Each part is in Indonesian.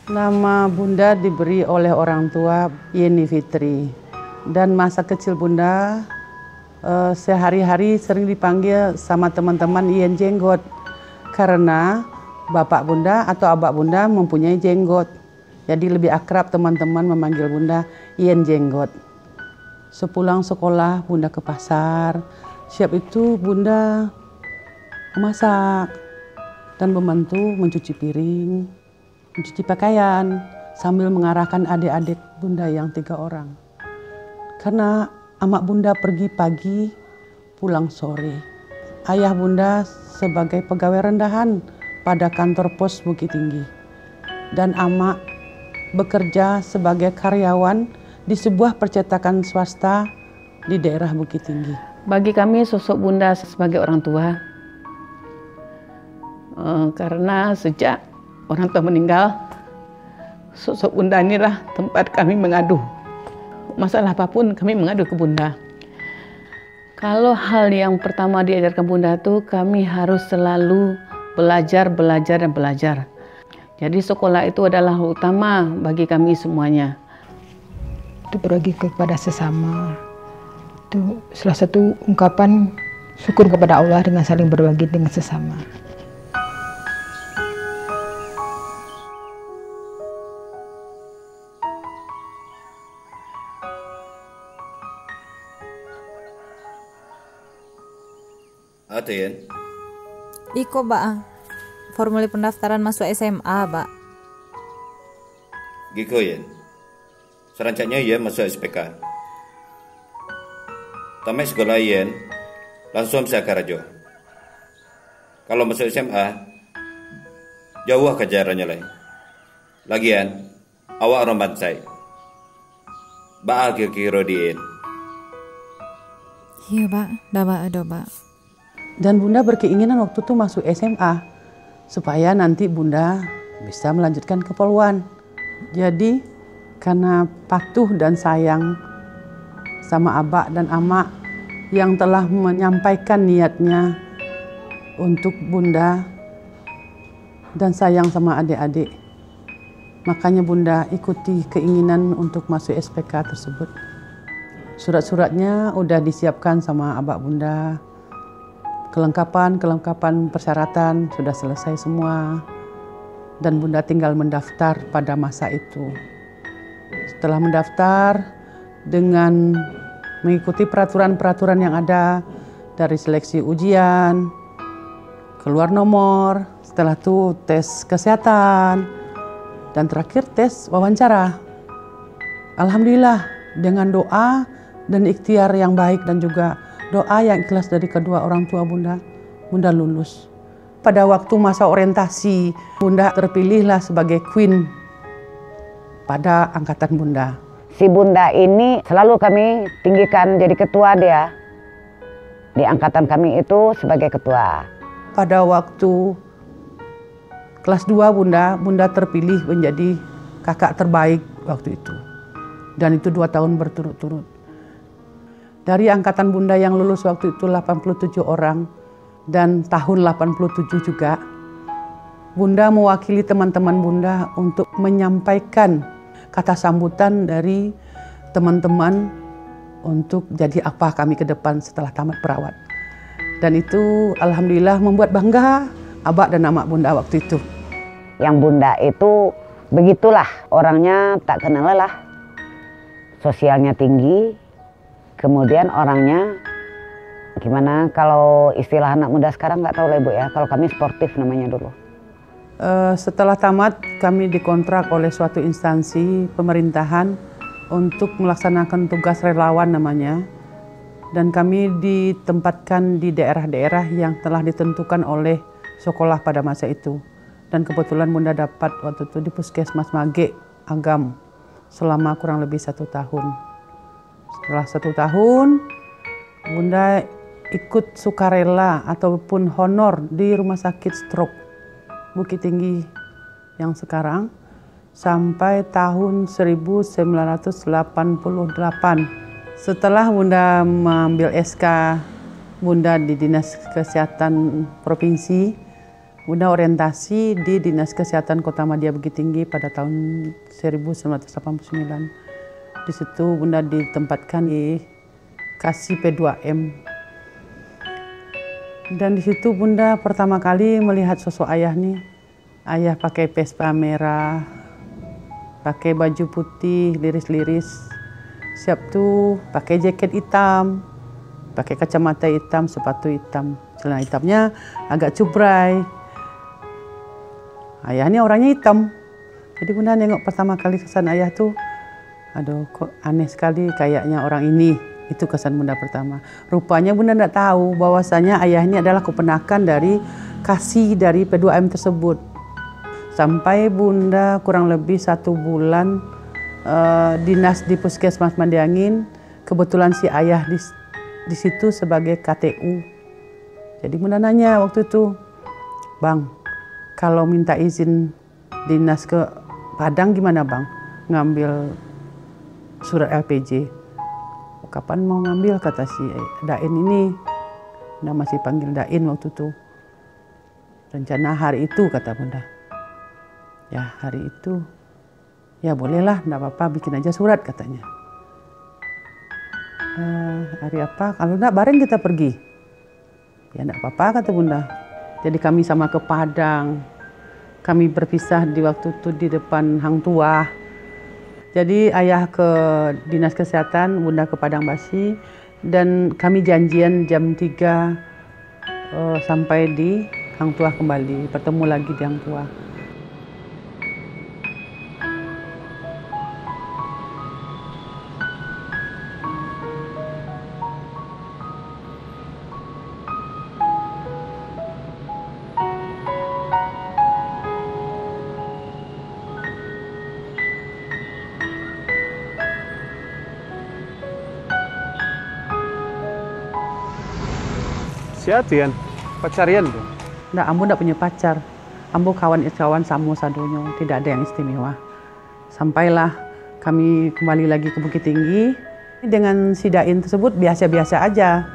Nama Bunda diberi oleh orang tua Yeni Fitri. Dan masa kecil Bunda sehari-hari sering dipanggil sama teman-teman Yen Jenggot. Karena bapak Bunda atau abak Bunda mempunyai jenggot. Jadi lebih akrab teman-teman memanggil Bunda Yen Jenggot. Sepulang sekolah Bunda ke pasar. Siap itu Bunda memasak dan membantu mencuci piring, mencuci pakaian sambil mengarahkan adik-adik Bunda yang 3 orang. Karena amak Bunda pergi pagi, pulang sore. Ayah Bunda sebagai pegawai rendahan pada kantor pos Bukit Tinggi. Dan amak bekerja sebagai karyawan di sebuah percetakan swasta di daerah Bukit Tinggi. Bagi kami sosok Bunda sebagai orang tua, karena sejak orang tua meninggal, sosok Bunda inilah tempat kami mengadu. Masalah apapun kami mengadu ke Bunda. Kalau hal yang pertama diajarkan Bunda itu, kami harus selalu belajar. Jadi sekolah itu adalah utama bagi kami semuanya. Itu berbagi kepada sesama. Itu salah satu ungkapan syukur kepada Allah dengan saling berbagi dengan sesama. Aten. Iko ba, formulir pendaftaran masuk SMA ba. Giko yen. Serancanya yen masuk SPK. Tamat sekolah yen langsung bisa karajo. Kalau masuk SMA jauh kejarannya lain. Lagian awak orang bansai. Ba kira-kira dien. Iya ba, ada ba. Dan Bunda berkeinginan waktu itu masuk SMA supaya nanti Bunda bisa melanjutkan ke Poluan. Jadi karena patuh dan sayang sama abak dan amak yang telah menyampaikan niatnya untuk Bunda dan sayang sama adik-adik, makanya Bunda ikuti keinginan untuk masuk SPK tersebut. Surat-suratnya udah disiapkan sama abak Bunda. Kelengkapan persyaratan sudah selesai semua dan Bunda tinggal mendaftar pada masa itu. Setelah mendaftar dengan mengikuti peraturan-peraturan yang ada dari seleksi ujian, keluar nomor, setelah itu tes kesehatan, dan terakhir tes wawancara. Alhamdulillah dengan doa dan ikhtiar yang baik dan juga doa yang ikhlas dari kedua orang tua Bunda, Bunda lulus. Pada waktu masa orientasi, Bunda terpilihlah sebagai Queen pada angkatan Bunda. Si Bunda ini selalu kami tinggikan jadi ketua dia. Di angkatan kami itu sebagai ketua. Pada waktu kelas 2 Bunda terpilih menjadi kakak terbaik waktu itu. Dan itu 2 tahun berturut-turut. Dari angkatan Bunda yang lulus waktu itu 87 orang dan tahun 87 juga, Bunda mewakili teman-teman Bunda untuk menyampaikan kata sambutan dari teman-teman untuk jadi apa kami ke depan setelah tamat perawat. Dan itu alhamdulillah membuat bangga abak dan amak Bunda waktu itu. Yang Bunda itu begitulah, orangnya tak kenal lelah, sosialnya tinggi. Kemudian orangnya gimana, kalau istilah anak muda sekarang nggak tahu lah Ibu ya, kalau kami sportif namanya dulu. Setelah tamat kami dikontrak oleh suatu instansi pemerintahan untuk melaksanakan tugas relawan namanya. Dan kami ditempatkan di daerah-daerah yang telah ditentukan oleh sekolah pada masa itu. Dan kebetulan Bunda dapat waktu itu di Puskesmas Mage, Agam, selama kurang lebih 1 tahun. Setelah 1 tahun, Bunda ikut sukarela ataupun honor di Rumah Sakit Stroke Bukit Tinggi yang sekarang sampai tahun 1988. Setelah Bunda mengambil SK Bunda di Dinas Kesehatan Provinsi, Bunda orientasi di Dinas Kesehatan Kota Madia Bukit Tinggi pada tahun 1989. Di situ Bunda ditempatkan di Kasih P2M. Dan di situ Bunda pertama kali melihat sosok ayah nih. Ayah pakai vespa merah, pakai baju putih, liris-liris. Siap tuh pakai jaket hitam, pakai kacamata hitam, sepatu hitam. Celana hitamnya agak cubrai. Ayahnya orangnya hitam. Jadi Bunda nengok pertama kali kesan ayah tuh, aduh kok aneh sekali kayaknya orang ini. Itu kesan Bunda pertama. Rupanya Bunda tidak tahu bahwasanya ayah ini adalah keponakan dari kasih dari P2M tersebut. Sampai Bunda kurang lebih 1 bulan dinas di Puskesmas Mandiangin, kebetulan si ayah di situ sebagai KTU. Jadi Bunda nanya waktu itu, Bang, kalau minta izin dinas ke Padang gimana Bang? Ngambil surat LPJ. Kapan mau ngambil, kata si Dain ini. Bunda masih panggil Dain waktu itu. Rencana hari itu, kata Bunda. Ya hari itu, ya bolehlah, enggak apa-apa, bikin aja surat katanya. Hari apa? Kalau enggak bareng kita pergi. Ya enggak apa-apa, kata Bunda. Jadi kami sama ke Padang. Kami berpisah di waktu itu di depan Hang Tuah. Jadi ayah ke Dinas Kesehatan, Bunda ke Padang Basi. Dan kami janjian jam 3 sampai di Hang Tuah kembali. Bertemu lagi di Hang Tuah. Siatian, pacarian tuh. Nggak, Ambo nggak punya pacar. Ambo kawan samo sadonyo, tidak ada yang istimewa. Sampailah kami kembali lagi ke Bukit Tinggi. Dengan si Dain tersebut biasa-biasa aja.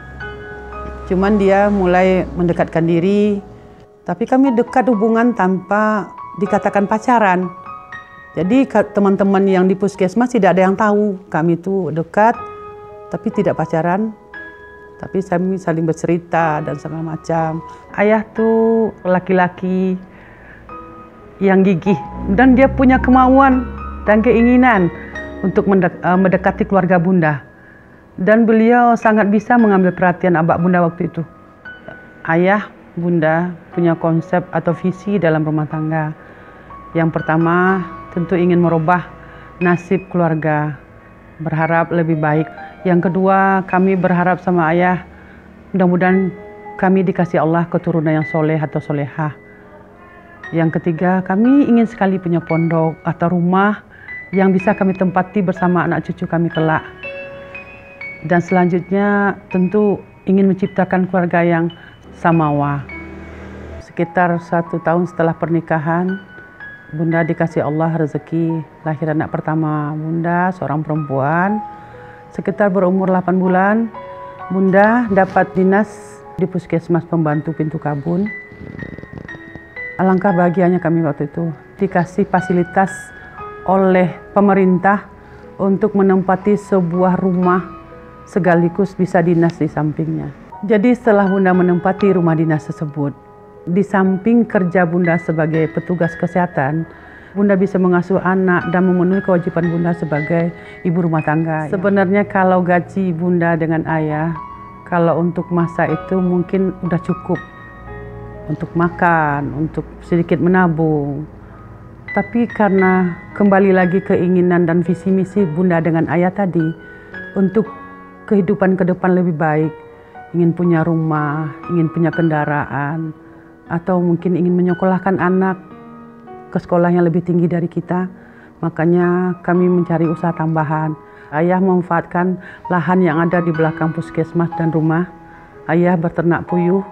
Cuman dia mulai mendekatkan diri. Tapi kami dekat hubungan tanpa dikatakan pacaran. Jadi teman-teman yang di puskesmas tidak ada yang tahu kami itu dekat, tapi tidak pacaran. Tapi kami saling bercerita dan segala macam. Ayah tuh laki-laki yang gigih dan dia punya kemauan dan keinginan untuk mendekati keluarga Bunda. Dan beliau sangat bisa mengambil perhatian abak Bunda waktu itu. Ayah Bunda punya konsep atau visi dalam rumah tangga. Yang pertama tentu ingin merubah nasib keluarga, berharap lebih baik. Yang kedua, kami berharap sama ayah, mudah-mudahan kami dikasih Allah keturunan yang soleh atau solehah. Yang ketiga, kami ingin sekali punya pondok atau rumah yang bisa kami tempati bersama anak cucu kami kelak. Dan selanjutnya tentu ingin menciptakan keluarga yang samawa. Sekitar 1 tahun setelah pernikahan, Bunda dikasih Allah rezeki lahir anak pertama Bunda, seorang perempuan. Sekitar berumur 8 bulan, Bunda dapat dinas di Puskesmas Pembantu Pintu Kabun. Alangkah bahagianya kami waktu itu, dikasih fasilitas oleh pemerintah untuk menempati sebuah rumah sekaligus bisa dinas di sampingnya. Jadi setelah Bunda menempati rumah dinas tersebut, di samping kerja Bunda sebagai petugas kesehatan, Bunda bisa mengasuh anak dan memenuhi kewajiban Bunda sebagai ibu rumah tangga. Sebenarnya kalau gaji Bunda dengan ayah, kalau untuk masa itu mungkin udah cukup untuk makan, untuk sedikit menabung. Tapi karena kembali lagi keinginan dan visi misi Bunda dengan ayah tadi, untuk kehidupan ke depan lebih baik, ingin punya rumah, ingin punya kendaraan, atau mungkin ingin menyekolahkan anak ke sekolah yang lebih tinggi dari kita, makanya kami mencari usaha tambahan. Ayah memanfaatkan lahan yang ada di belakang puskesmas dan rumah. Ayah berternak puyuh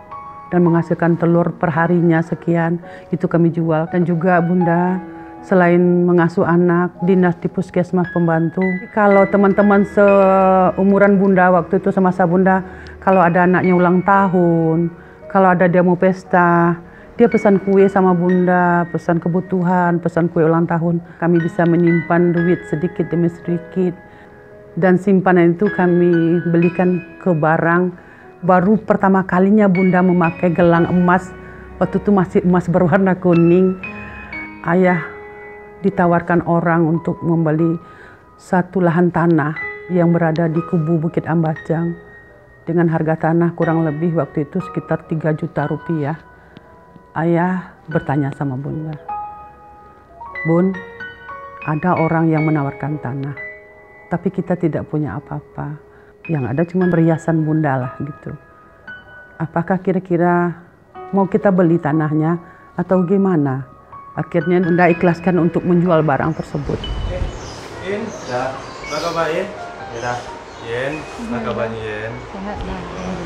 dan menghasilkan telur perharinya sekian, itu kami jual. Dan juga Bunda selain mengasuh anak, dinas di Puskesmas Pembantu. Kalau teman-teman seumuran Bunda waktu itu semasa Bunda, kalau ada anaknya ulang tahun, kalau ada dia mau pesta, Dia pesan kue sama bunda, pesan kebutuhan, pesan kue ulang tahun. Kami bisa menyimpan duit sedikit demi sedikit. Dan simpanan itu kami belikan ke barang. Baru pertama kalinya bunda memakai gelang emas. Waktu itu masih emas berwarna kuning. Ayah ditawarkan orang untuk membeli satu lahan tanah yang berada di kubu Bukit Ambajang. Dengan harga tanah kurang lebih waktu itu sekitar 3 juta rupiah. Ayah bertanya sama bunda, "Bun, ada orang yang menawarkan tanah, tapi kita tidak punya apa-apa. Yang ada cuma perhiasan bunda lah gitu. Apakah kira-kira mau kita beli tanahnya atau gimana?" Akhirnya bunda ikhlaskan untuk menjual barang tersebut. Yen, dah, apa Yen? Ya dah, Yen, kabarnya Yen? Sehat dah.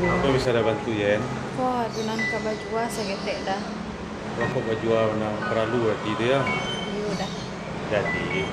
Apa bisa ada bantu Yen? Kok adunan ka bajua sagede dah. Apa baju warna perlu berarti dia? Iya dah. Jadi.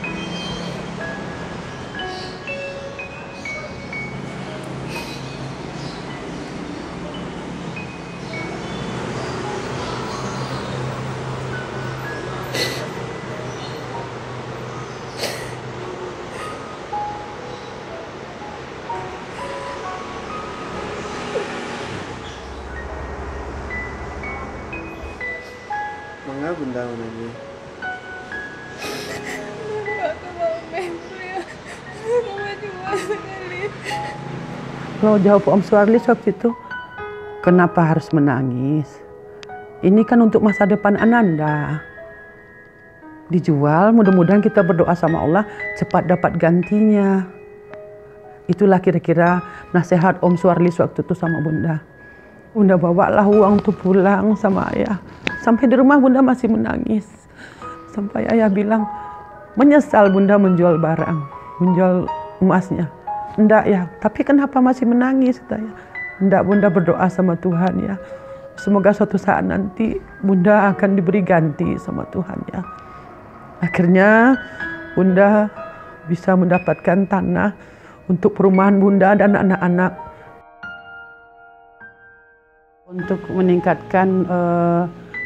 Mengapa bunda ini? Kalau jawab Om Suarlis waktu itu, kenapa harus menangis? Ini kan untuk masa depan Ananda. Dijual, mudah-mudahan kita berdoa sama Allah cepat dapat gantinya. Itulah kira-kira nasihat Om Suarlis waktu itu sama bunda. Bunda bawalah uang untuk pulang sama ayah. Sampai di rumah bunda masih menangis. Sampai ayah bilang, menyesal bunda menjual barang, menjual emasnya. Enggak ya, tapi kenapa masih menangis? Katanya. Enggak, bunda berdoa sama Tuhan ya. Semoga suatu saat nanti bunda akan diberi ganti sama Tuhan ya. Akhirnya bunda bisa mendapatkan tanah untuk perumahan bunda dan anak-anak. Untuk meningkatkan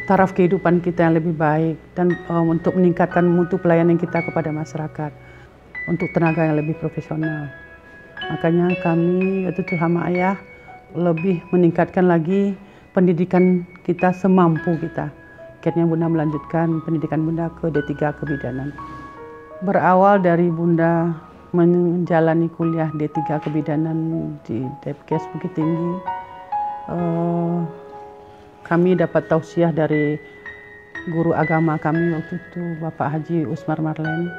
taraf kehidupan kita yang lebih baik dan untuk meningkatkan mutu pelayanan kita kepada masyarakat. Untuk tenaga yang lebih profesional. Makanya kami waktu itu sama ayah lebih meningkatkan lagi pendidikan kita semampu kita. Akhirnya bunda melanjutkan pendidikan bunda ke D3 Kebidanan. Berawal dari bunda menjalani kuliah D3 Kebidanan di Depkes Bukit Tinggi, kami dapat tausiah dari guru agama kami waktu itu, Bapak Haji Usmar Marlen.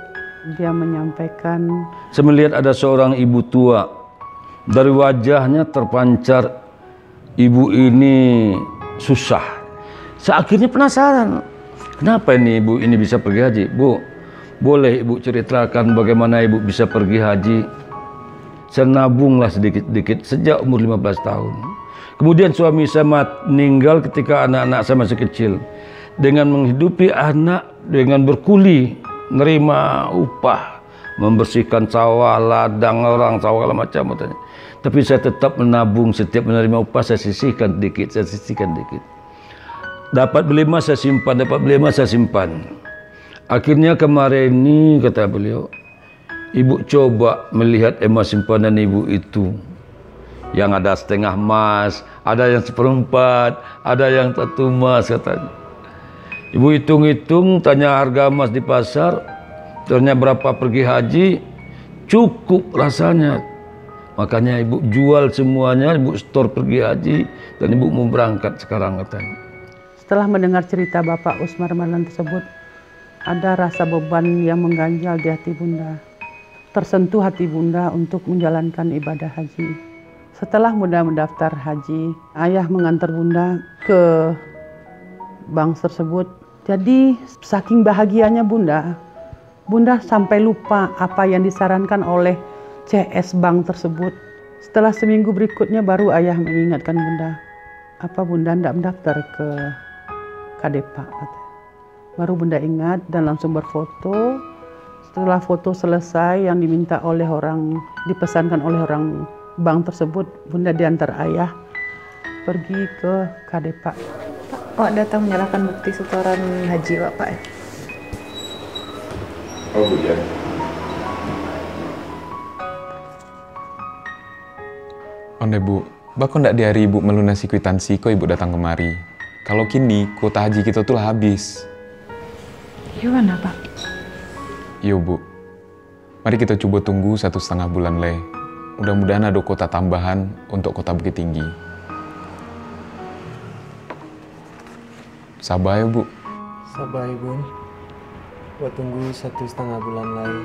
Dia menyampaikan, saya melihat ada seorang ibu tua, dari wajahnya terpancar ibu ini susah. Saya akhirnya penasaran, kenapa ini ibu ini bisa pergi haji? Bu, boleh ibu ceritakan bagaimana ibu bisa pergi haji? Saya nabunglah sedikit-sedikit sejak umur 15 tahun. Kemudian suami saya meninggal ketika anak-anak saya masih kecil. Dengan menghidupi anak, dengan berkuli, nerima upah, membersihkan sawah, ladang orang, sawah macam macam. Tapi saya tetap menabung, setiap menerima upah saya sisihkan sedikit, saya sisihkan sedikit. Dapat beli emas saya simpan, dapat beli emas saya simpan. Akhirnya kemarin ini kata beliau, ibu coba melihat emas simpanan ibu itu. Yang ada setengah emas, ada yang seperempat, ada yang 1 emas katanya. Ibu hitung-hitung, tanya harga emas di pasar, ternyata berapa pergi haji, cukup rasanya. Makanya ibu jual semuanya, ibu store pergi haji, dan ibu mau berangkat sekarang katanya. Setelah mendengar cerita Bapak Usmar Marlen tersebut, ada rasa beban yang mengganjal di hati bunda. Tersentuh hati bunda untuk menjalankan ibadah haji. Setelah bunda mendaftar haji, ayah mengantar bunda ke bank tersebut. Jadi saking bahagianya bunda sampai lupa apa yang disarankan oleh CS bank tersebut. Setelah seminggu berikutnya baru ayah mengingatkan bunda, apa bunda tidak mendaftar ke KDPA? Baru bunda ingat dan langsung berfoto. Setelah foto selesai yang diminta oleh dipesankan oleh orang bank tersebut, bunda diantar ayah pergi ke KDPA. Wak datang menyerahkan bukti setoran haji Wak, Pak. Oh Bu ya. Onde Bu, bako ndak di hari Ibu melunasi kwitansi kok Ibu datang kemari. Kalau kini kuota haji kita tuh lah habis. Gimana Pak? Iya Bu, mari kita coba tunggu 1,5 bulan le. Mudah-mudahan ada kuota tambahan untuk kota Bukit Tinggi. Sabar ya Bu. Sabar Bun. Buat tunggu 1,5 bulan lagi.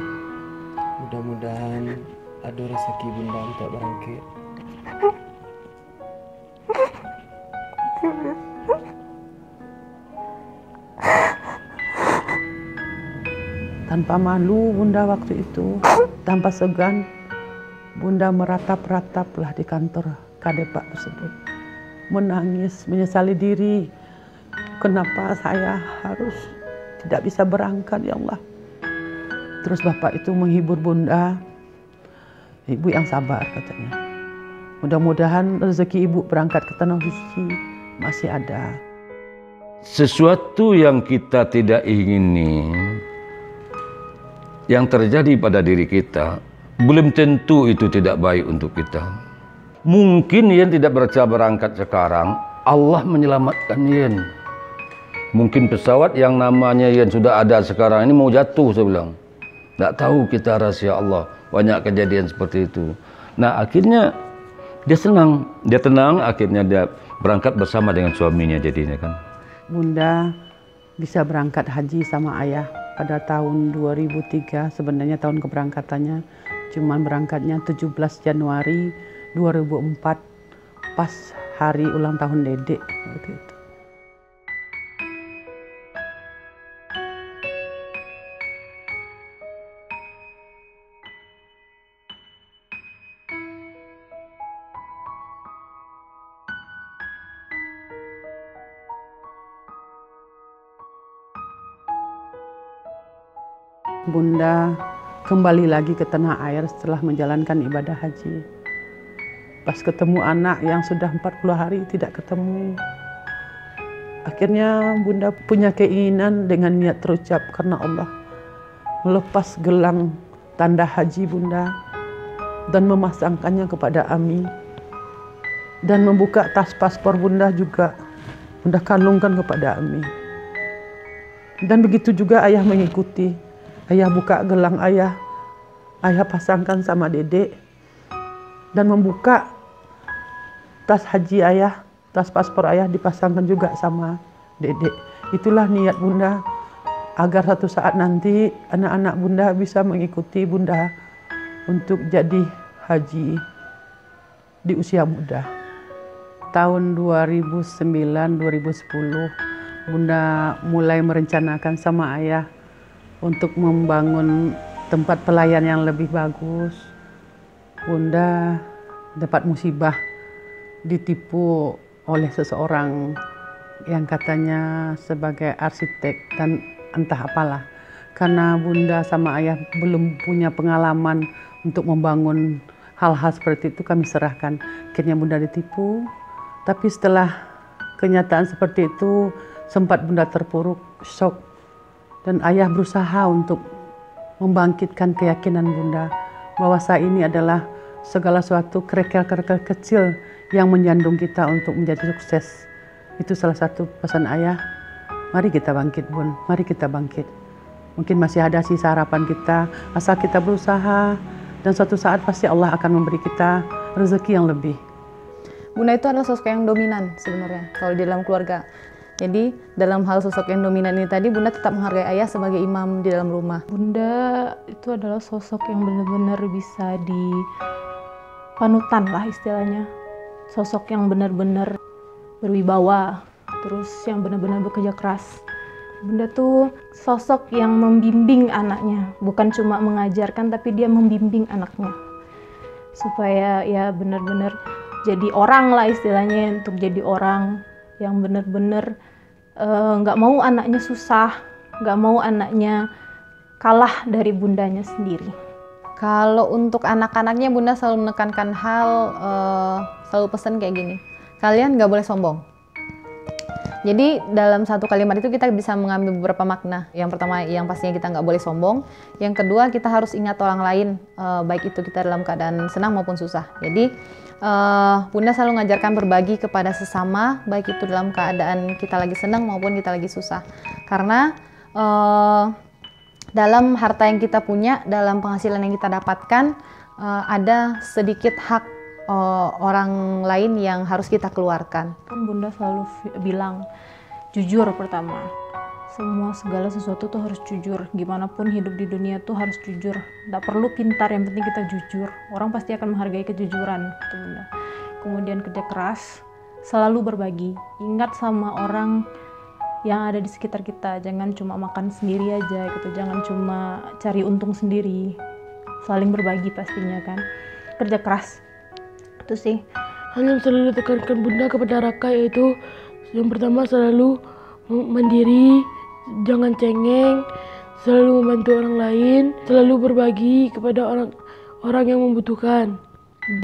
Mudah-mudahan ada rezeki Bunda untuk berangkat. Tanpa malu Bunda waktu itu, tanpa segan, Bunda meratap-rataplah di kantor Kadepak tersebut. Menangis, menyesali diri, kenapa saya harus tidak bisa berangkat ya Allah. Terus Bapak itu menghibur Bunda, Ibu yang sabar katanya. Mudah-mudahan rezeki Ibu berangkat ke Tanah Suci masih ada. Sesuatu yang kita tidak ingini, yang terjadi pada diri kita, belum tentu itu tidak baik untuk kita. Mungkin Yen tidak berencana berangkat sekarang, Allah menyelamatkan Yen. Mungkin pesawat yang namanya Yen sudah ada sekarang ini mau jatuh, saya bilang. Tidak tahu kita rahasia Allah, banyak kejadian seperti itu. Nah akhirnya dia senang, dia tenang, akhirnya dia berangkat bersama dengan suaminya jadinya kan. Bunda bisa berangkat haji sama ayah pada tahun 2003, sebenarnya tahun keberangkatannya, cuman berangkatnya 17 Januari 2004, pas hari ulang tahun Dedek waktu itu. Bunda kembali lagi ke tanah air setelah menjalankan ibadah haji. Pas ketemu anak yang sudah 40 hari tidak ketemu. Akhirnya Bunda punya keinginan dengan niat terucap karena Allah, melepas gelang tanda haji Bunda dan memasangkannya kepada Ami. Dan membuka tas paspor Bunda juga Bunda kalungkan kepada Ami. Dan begitu juga ayah mengikuti. Ayah buka gelang ayah pasangkan sama Dedek, dan membuka tas haji ayah, tas paspor ayah dipasangkan juga sama Dedek. Itulah niat Bunda, agar satu saat nanti anak-anak Bunda bisa mengikuti Bunda untuk jadi haji di usia muda. Tahun 2009-2010 Bunda mulai merencanakan sama ayah untuk membangun tempat pelayan yang lebih bagus. Bunda dapat musibah, ditipu oleh seseorang yang katanya sebagai arsitek dan entah apalah. Karena Bunda sama ayah belum punya pengalaman untuk membangun hal-hal seperti itu, kami serahkan. Akhirnya Bunda ditipu, tapi setelah kenyataan seperti itu sempat Bunda terpuruk, shock. Dan ayah berusaha untuk membangkitkan keyakinan Bunda bahwa saat ini adalah segala sesuatu kerikil-kerikil kecil yang menyandung kita untuk menjadi sukses. Itu salah satu pesan ayah. Mari kita bangkit Bun, mari kita bangkit. Mungkin masih ada sisa harapan kita, asal kita berusaha, dan suatu saat pasti Allah akan memberi kita rezeki yang lebih. Bunda itu adalah sosok yang dominan sebenarnya kalau di dalam keluarga. Jadi dalam hal sosok yang dominan ini tadi, Bunda tetap menghargai ayah sebagai imam di dalam rumah. Bunda itu adalah sosok yang benar-benar bisa dipanutan lah istilahnya. Sosok yang benar-benar berwibawa, terus yang benar-benar bekerja keras. Bunda tuh sosok yang membimbing anaknya, bukan cuma mengajarkan tapi dia membimbing anaknya. Supaya ya benar-benar jadi orang lah istilahnya, untuk jadi orang yang benar-benar nggak mau anaknya susah, nggak mau anaknya kalah dari bundanya sendiri. Kalau untuk anak-anaknya, Bunda selalu menekankan hal, selalu pesan kayak gini, kalian nggak boleh sombong. Jadi dalam satu kalimat itu kita bisa mengambil beberapa makna. Yang pertama, yang pastinya kita nggak boleh sombong. Yang kedua, kita harus ingat orang lain, baik itu kita dalam keadaan senang maupun susah. Jadi Bunda selalu mengajarkan berbagi kepada sesama, baik itu dalam keadaan kita lagi senang maupun kita lagi susah. Karena dalam harta yang kita punya, dalam penghasilan yang kita dapatkan, ada sedikit hak orang lain yang harus kita keluarkan. Bunda selalu bilang jujur pertama. Segala sesuatu tuh harus jujur. Gimana pun hidup di dunia tuh harus jujur. Nggak perlu pintar, yang penting kita jujur. Orang pasti akan menghargai kejujuran, gitu Bunda. Kemudian kerja keras, selalu berbagi. Ingat sama orang yang ada di sekitar kita. Jangan cuma makan sendiri aja gitu. Jangan cuma cari untung sendiri. Saling berbagi pastinya kan. Kerja keras. Itu sih. Hal yang selalu ditekankan Bunda kepada Raka yaitu yang pertama selalu mandiri, jangan cengeng, selalu membantu orang lain, selalu berbagi kepada orang yang membutuhkan.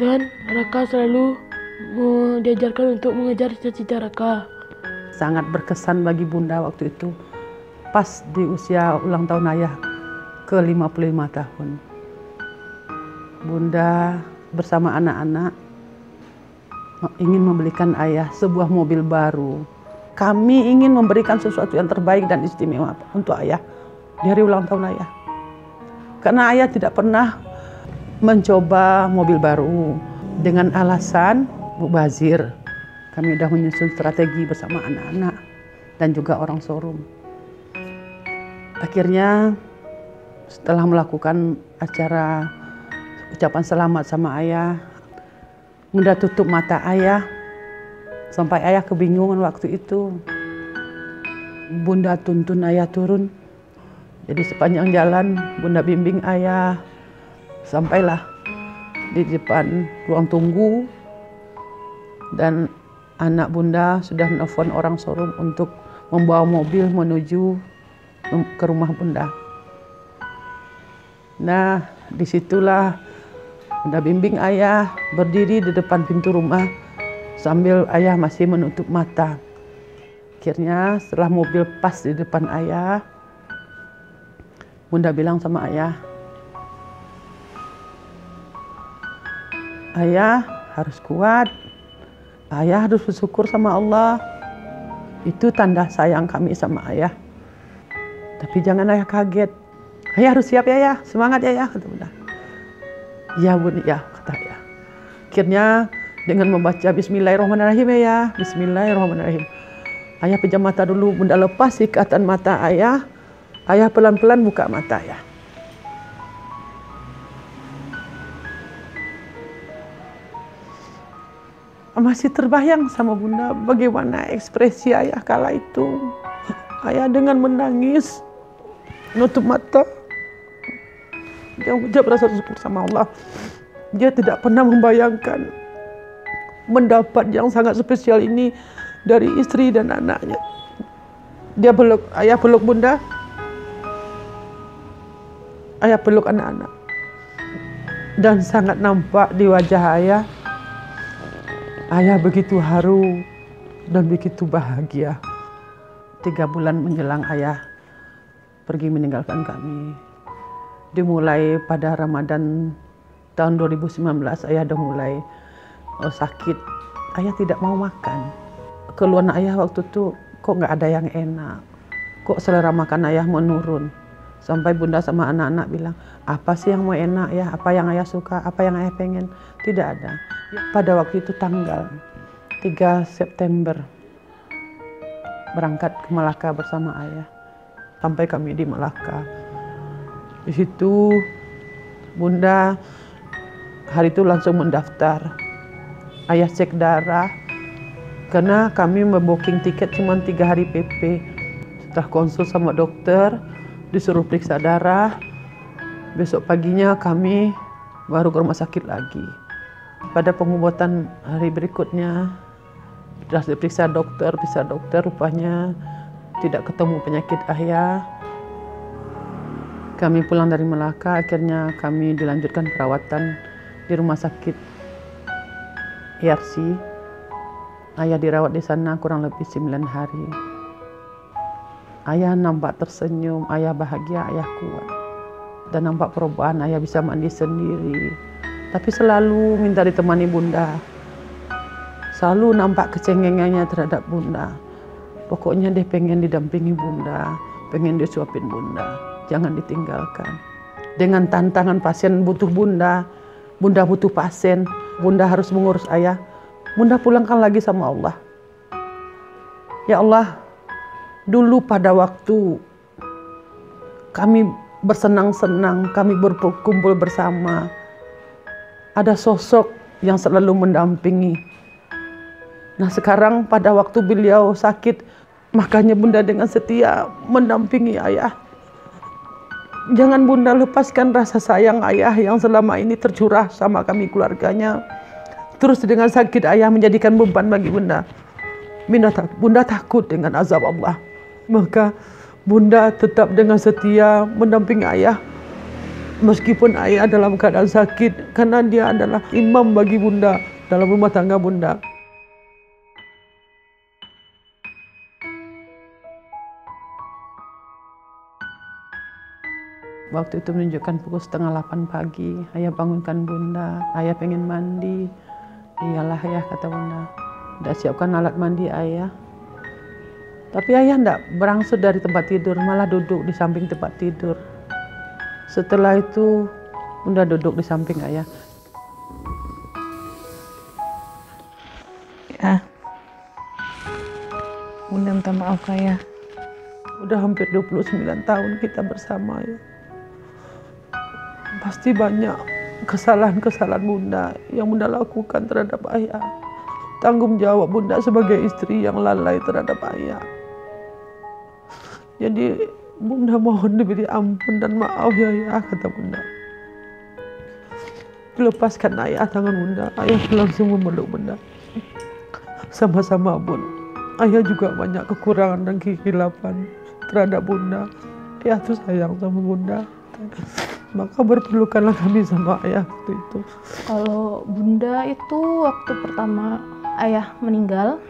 Dan Raka selalu diajarkan untuk mengejar cita-cita Raka. Sangat berkesan bagi Bunda waktu itu, pas di usia ulang tahun ayah ke 55 tahun. Bunda bersama anak-anak ingin membelikan ayah sebuah mobil baru. Kami ingin memberikan sesuatu yang terbaik dan istimewa untuk ayah di hari ulang tahun ayah. Karena ayah tidak pernah mencoba mobil baru dengan alasan mubazir. Kami sudah menyusun strategi bersama anak-anak dan juga orang showroom. Akhirnya setelah melakukan acara ucapan selamat sama ayah, Bunda tutup mata ayah, sampai ayah kebingungan waktu itu. Bunda tuntun ayah turun. Jadi sepanjang jalan Bunda bimbing ayah, sampailah di depan ruang tunggu. Dan anak Bunda sudah nelfon orang showroom untuk membawa mobil menuju ke rumah Bunda. Nah, disitulah Bunda bimbing ayah berdiri di depan pintu rumah sambil ayah masih menutup mata. Akhirnya setelah mobil pas di depan ayah, Bunda bilang sama ayah, ayah harus kuat, ayah harus bersyukur sama Allah. Itu tanda sayang kami sama ayah. Tapi jangan ayah kaget. Ayah harus siap ya, ayah. Semangat ya, ayah, kata Bunda. Ya Bun, ya, kata ayah. Akhirnya dengan membaca Bismillahirrahmanirrahim ya, Bismillahirrahmanirrahim. Ayah pejam mata dulu, Bunda lepas ikatan mata ayah. Ayah pelan-pelan buka mata ayah. Masih terbayang sama Bunda bagaimana ekspresi ayah kala itu. Ayah dengan menangis, nutup mata. Dia berasa syukur sama Allah. Dia tidak pernah membayangkan mendapat yang sangat spesial ini dari istri dan anaknya. Ayah peluk Bunda. Ayah peluk anak-anak. Dan sangat nampak di wajah ayah. Ayah begitu haru dan begitu bahagia. 3 bulan menjelang ayah pergi meninggalkan kami. Dimulai pada Ramadan tahun 2019, ayah udah mulai sakit. Ayah tidak mau makan. Keluhan ayah waktu itu kok nggak ada yang enak. Kok selera makan ayah menurun. Sampai Bunda sama anak-anak bilang, apa sih yang mau enak ya? Apa yang ayah suka? Apa yang ayah pengen? Tidak ada. Pada waktu itu tanggal 3 September berangkat ke Malaka bersama ayah. Sampai kami di Malaka. Di situ Bunda hari itu langsung mendaftar. Ayah cek darah karena kami membooking tiket cuma 3 hari PP. Setelah konsul sama dokter, disuruh periksa darah. Besok paginya kami baru ke rumah sakit lagi. Pada pengobatan hari berikutnya, setelah diperiksa dokter, rupanya tidak ketemu penyakit ayah. Kami pulang dari Malaka, akhirnya kami dilanjutkan perawatan di rumah sakit IRC. Ayah dirawat di sana kurang lebih 9 hari. Ayah nampak tersenyum, ayah bahagia, ayah kuat. Dan nampak perubahan, ayah bisa mandi sendiri. Tapi selalu minta ditemani bunda. Selalu nampak kecengengannya terhadap bunda. Pokoknya dia pengen didampingi bunda, pengen disuapin bunda. Jangan ditinggalkan. Dengan tantangan pasien butuh bunda, bunda butuh pasien, bunda harus mengurus ayah. Bunda pulangkan lagi sama Allah. Ya Allah, dulu pada waktu kami bersenang-senang, kami berkumpul bersama, ada sosok yang selalu mendampingi. Nah sekarang pada waktu beliau sakit, makanya bunda dengan setia mendampingi ayah. Jangan bunda lepaskan rasa sayang ayah yang selama ini tercurah sama kami keluarganya. Terus dengan sakit ayah menjadikan beban bagi bunda. Bunda takut dengan azab Allah. Maka bunda tetap dengan setia mendampingi ayah. Meskipun ayah dalam keadaan sakit, karena dia adalah imam bagi bunda dalam rumah tangga bunda. Waktu itu menunjukkan pukul 7:30 pagi, ayah bangunkan bunda, ayah pengen mandi. Iyalah ayah, kata bunda, udah siapkan alat mandi ayah. Tapi ayah enggak berangsur dari tempat tidur, malah duduk di samping tempat tidur. Setelah itu bunda duduk di samping ayah. Ya, bunda minta maaf ayah. Udah hampir 29 tahun kita bersama ya. Pasti banyak kesalahan-kesalahan bunda yang bunda lakukan terhadap ayah. Tanggung jawab bunda sebagai istri yang lalai terhadap ayah. Jadi bunda mohon diberi ampun dan maaf ya ayah, kata bunda. Lepaskan ayah tangan bunda, ayah langsung memeluk bunda. Sama-sama bun, ayah juga banyak kekurangan dan kehilapan terhadap bunda. Ayah tuh sayang sama bunda. Maka berpelukanlah kami sama ayah waktu itu. Kalau bunda itu waktu pertama ayah meninggal,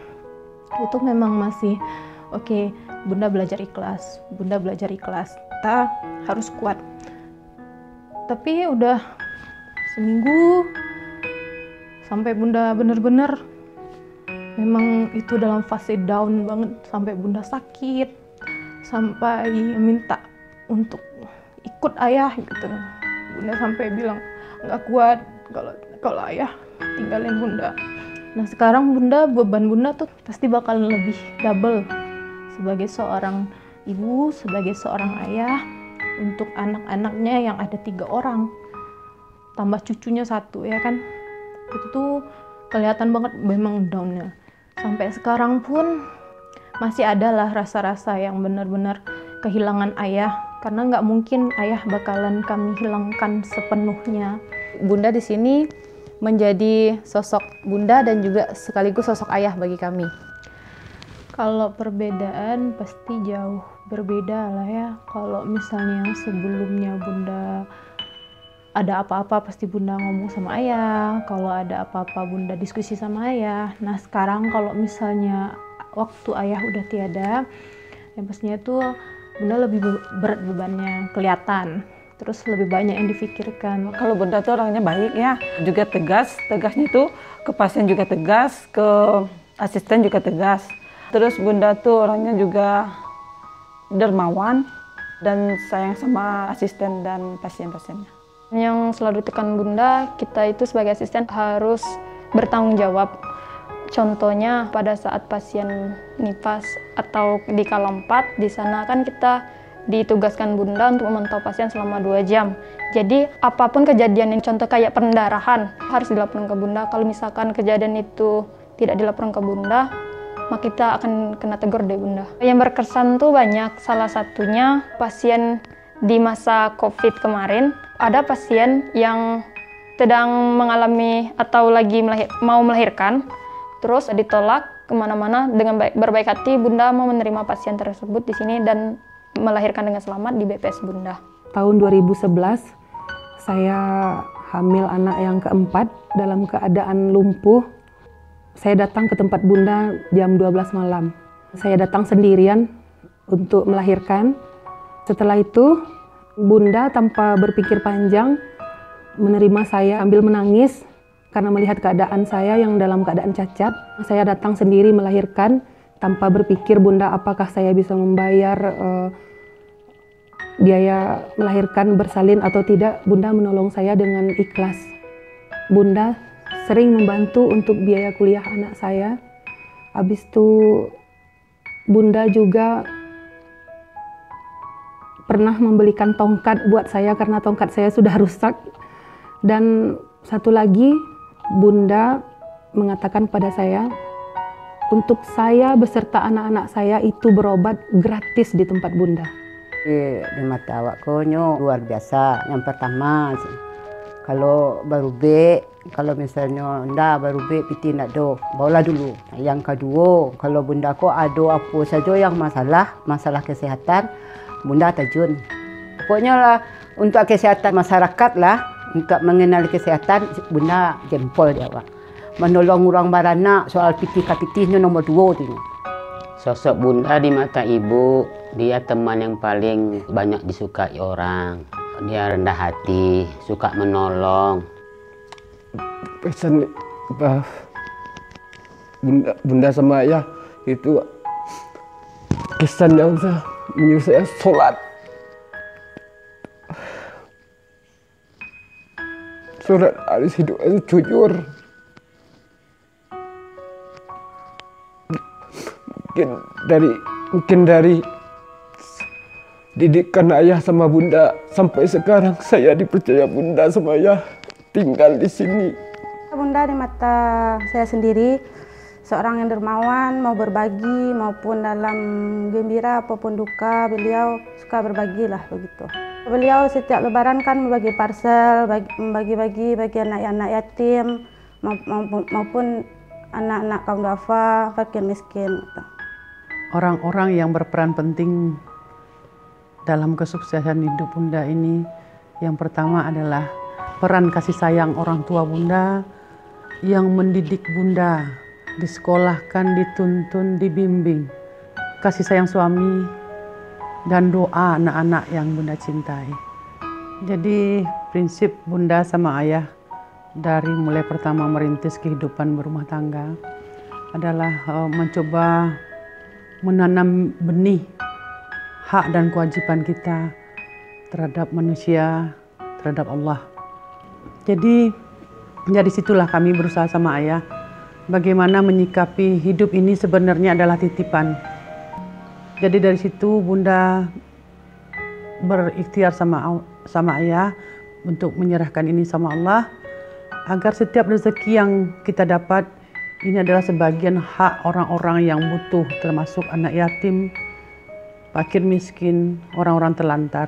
itu memang masih oke, bunda belajar ikhlas. Bunda belajar ikhlas, kita harus kuat. Tapi udah seminggu sampai bunda bener-bener memang itu dalam fase down banget, sampai bunda sakit, sampai minta untuk ikut ayah gitu. Bunda sampai bilang nggak kuat kalau ayah tinggalin bunda. Nah sekarang bunda, beban bunda tuh pasti bakalan lebih double sebagai seorang ibu, sebagai seorang ayah untuk anak-anaknya yang ada 3 orang, tambah cucunya 1 ya kan. Itu tuh kelihatan banget memang downnya. Sampai sekarang pun masih ada lah rasa-rasa yang benar-benar kehilangan ayah. Karena nggak mungkin ayah bakalan kami hilangkan sepenuhnya. Bunda di sini menjadi sosok bunda dan juga sekaligus sosok ayah bagi kami. Kalau perbedaan pasti jauh berbeda lah ya. Kalau misalnya sebelumnya bunda ada apa-apa pasti bunda ngomong sama ayah. Kalau ada apa-apa bunda diskusi sama ayah. Nah sekarang kalau misalnya waktu ayah udah tiada, yang pastinya tuh bunda lebih berat bebannya, kelihatan. Terus lebih banyak yang difikirkan. Kalau bunda tuh orangnya baik ya, juga tegas. Tegasnya tuh ke pasien juga tegas, ke asisten juga tegas. Terus bunda tuh orangnya juga dermawan dan sayang sama asisten dan pasien-pasiennya. Yang selalu tekan bunda, kita itu sebagai asisten harus bertanggung jawab. Contohnya pada saat pasien nifas atau di kala 4, di sana kan kita ditugaskan bunda untuk memantau pasien selama 2 jam. Jadi apapun kejadian yang contoh kayak pendarahan harus dilaporkan ke bunda. Kalau misalkan kejadian itu tidak dilaporkan ke bunda, maka kita akan kena tegur dari bunda. Yang berkesan tuh banyak, salah satunya pasien di masa COVID kemarin. Ada pasien yang sedang mengalami atau lagi mau melahirkan, terus ditolak kemana-mana. Dengan berbaik hati bunda mau menerima pasien tersebut di sini dan melahirkan dengan selamat di BPS bunda. Tahun 2011 saya hamil anak yang keempat dalam keadaan lumpuh. saya datang ke tempat Bunda jam 12 malam. Saya datang sendirian untuk melahirkan. Setelah itu, Bunda tanpa berpikir panjang menerima saya sambil menangis karena melihat keadaan saya yang dalam keadaan cacat. Saya datang sendiri melahirkan tanpa berpikir Bunda apakah saya bisa membayar biaya melahirkan bersalin atau tidak. Bunda menolong saya dengan ikhlas. Bunda sering membantu untuk biaya kuliah anak saya. Habis itu Bunda juga pernah membelikan tongkat buat saya karena tongkat saya sudah rusak. Dan satu lagi, Bunda mengatakan pada saya, untuk saya beserta anak-anak saya itu berobat gratis di tempat Bunda. Di mata awakku luar biasa. Yang pertama, kalau baru kalau misalnya ndak baru piti nak do, bawalah dulu. Yang kedua, kalau Bunda ko ada apa saja yang masalah kesehatan, Bunda terjun. Pokoknya lah untuk kesehatan masyarakat lah, untuk mengenal kesehatan, Bunda jempol dia awak. Menolong orang baranak soal piti-kapitinya nomor 2 tu. Sosok Bunda di mata ibu, dia teman yang paling banyak disukai orang. Dia rendah hati, suka menolong. Pesan Bunda sama ayah itu kesan yang menyuruh saya sholat. Sholat harus hidup jujur. Mungkin dari didikan ayah sama Bunda sampai sekarang saya dipercaya Bunda sama ayah tinggal di sini. Bunda di mata saya sendiri seorang yang dermawan, mau berbagi maupun dalam gembira apapun duka, beliau suka berbagi lah begitu. Beliau setiap lebaran kan membagi parsel, membagi-bagi bagi anak-anak yatim maupun anak-anak kaum duafa, fakir miskin gitu. Orang-orang yang berperan penting dalam kesuksesan hidup Bunda ini, yang pertama adalah peran kasih sayang orang tua Bunda yang mendidik Bunda, disekolahkan, dituntun, dibimbing, kasih sayang suami, dan doa anak-anak yang Bunda cintai. Jadi prinsip Bunda sama ayah dari mulai pertama merintis kehidupan berumah tangga adalah mencoba menanam benih hak dan kewajiban kita terhadap manusia, terhadap Allah. Jadi dari situlah kami berusaha sama ayah bagaimana menyikapi hidup ini sebenarnya adalah titipan. Jadi dari situ Bunda berikhtiar sama ayah untuk menyerahkan ini sama Allah agar setiap rezeki yang kita dapat ini adalah sebagian hak orang-orang yang butuh, termasuk anak yatim, fakir miskin, orang-orang terlantar.